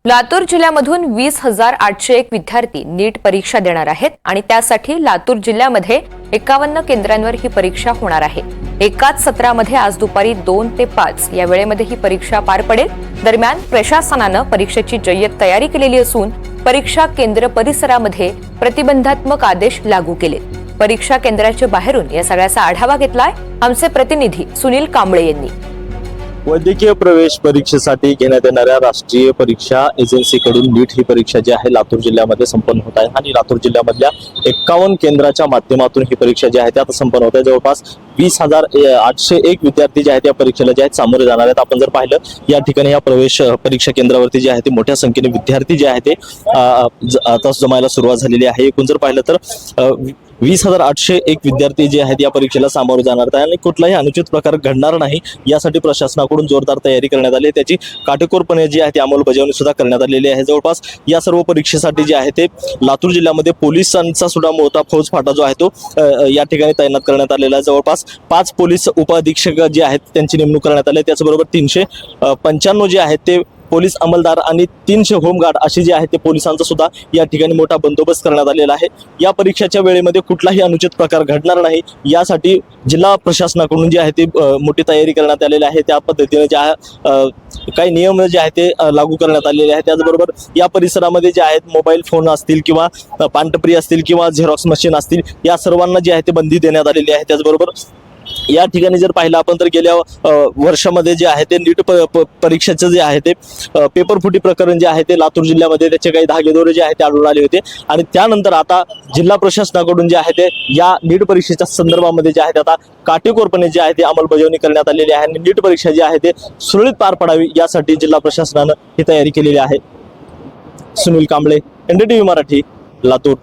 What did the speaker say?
लातूर जिल्ह्यामधून 20,801 विद्यार्थी नीट परीक्षा देणार आहेत आणि त्यासाठी लातूर जिल्ह्यामध्ये 51 केंद्रांवर ही परीक्षा होणार आहे। एकाच सत्रामध्ये आज दुपारी 2 ते 5 या वेळेमध्ये ही परीक्षा पार पडेल। दरम्यान प्रशासनानं परीक्षेची जय्यत तयारी केलेली असून परीक्षा केंद्र परिसरामध्ये प्रतिबंधात्मक आदेश लागू केले। परीक्षा केंद्राच्या बाहेरून या सगळ्याचा आढावा घेतलाय आमचे प्रतिनिधी सुनील कांबळे यांनी। वैद्यकीय प्रवेश परीक्षेसाठी घेण्यात येणाऱ्या राष्ट्रीय परीक्षा एजन्सीकडून नीट ही परीक्षा जी आहे लातूर जिल्ह्यामध्ये संपन्न होत आहे आणि लातूर जिल्ह्यामधल्या 51 केंद्राच्या माध्यमातून ही परीक्षा जी आहे ती आता संपन्न होत आहे। जवळपास 20,801 विद्यार्थी जे आहेत या परीक्षेला जे आहेत सामोरे जाणार आहेत। आपण जर पाहिलं या ठिकाणी या प्रवेश परीक्षा केंद्रावरती जे आहे ते मोठ्या संख्येने विद्यार्थी जे आहेत ते आता जमायला सुरुवात झालेली आहे। एकूण जर पाहिलं तर 20,801 विद्यार्थी जे आहेत या परीक्षेला सामोरे जाणार आहेत आणि कुठलाही अनुचित प्रकार घडणार नाही यासाठी प्रशासनाकडून जोरदार तयारी करण्यात आली। त्याची काटेकोरपणे जी आहे ती अंमलबजावणी सुद्धा करण्यात आलेली आहे। जवळपास या सर्व परीक्षेसाठी जे आहे ते लातूर जिल्ह्यामध्ये पोलिसांचा सुद्धा मोठा फौजफाटा जो आहे तो या ठिकाणी तैनात करण्यात आलेला आहे। जवळपास 5 पोलीस उपअधीक्षक जे आहेत त्यांची नेमणूक करण्यात आली। त्याचबरोबर 395 जे आहेत ते पोलीस अंमलदार आणि 300 होमगार्ड असे जे आहेत ते पोलिसांचा सुद्धा या ठिकाणी मोठा बंदोबस्त करण्यात आलेला आहे। या परीक्षेच्या वेळेमध्ये कुठलाही अनुचित प्रकार घडणार नाही यासाठी जिल्हा प्रशासनाकडून जे आहे ते मोठी तयारी करण्यात आलेली आहे। त्या पद्धतीने ज्या काही नियम जे आहेत ते लागू करण्यात आलेले आहेत। त्याचबरोबर या परिसरामध्ये जे आहेत मोबाईल फोन असतील किंवा पानटपरी असतील किंवा झेरॉक्स मशीन असतील या सर्वांना जे आहे ते बंदी देण्यात आलेली आहे। त्याचबरोबर या ठिकाणी जर पाहिलं आपण तर गेल्या वर्षामध्ये जे आहे ते नीट परीक्षेचं जे आहे ते पेपरफुटी प्रकरण जे आहे ते लातूर जिल्ह्यामध्ये त्याचे काही धागेदोरे जे आहेत ते आढळून आले होते आणि त्यानंतर आता जिल्हा प्रशासनाकडून जे आहे ते या नीट परीक्षेच्या संदर्भामध्ये जे आहे ते आता काटेकोरपणे जे आहे ते अंमलबजावणी करण्यात आलेली आहे आणि नीट परीक्षा जी आहे ते सुरळीत पार पडावी यासाठी जिल्हा प्रशासनानं ही तयारी केलेली आहे। सुनील कांबळे, NDTV मराठी, लातूर।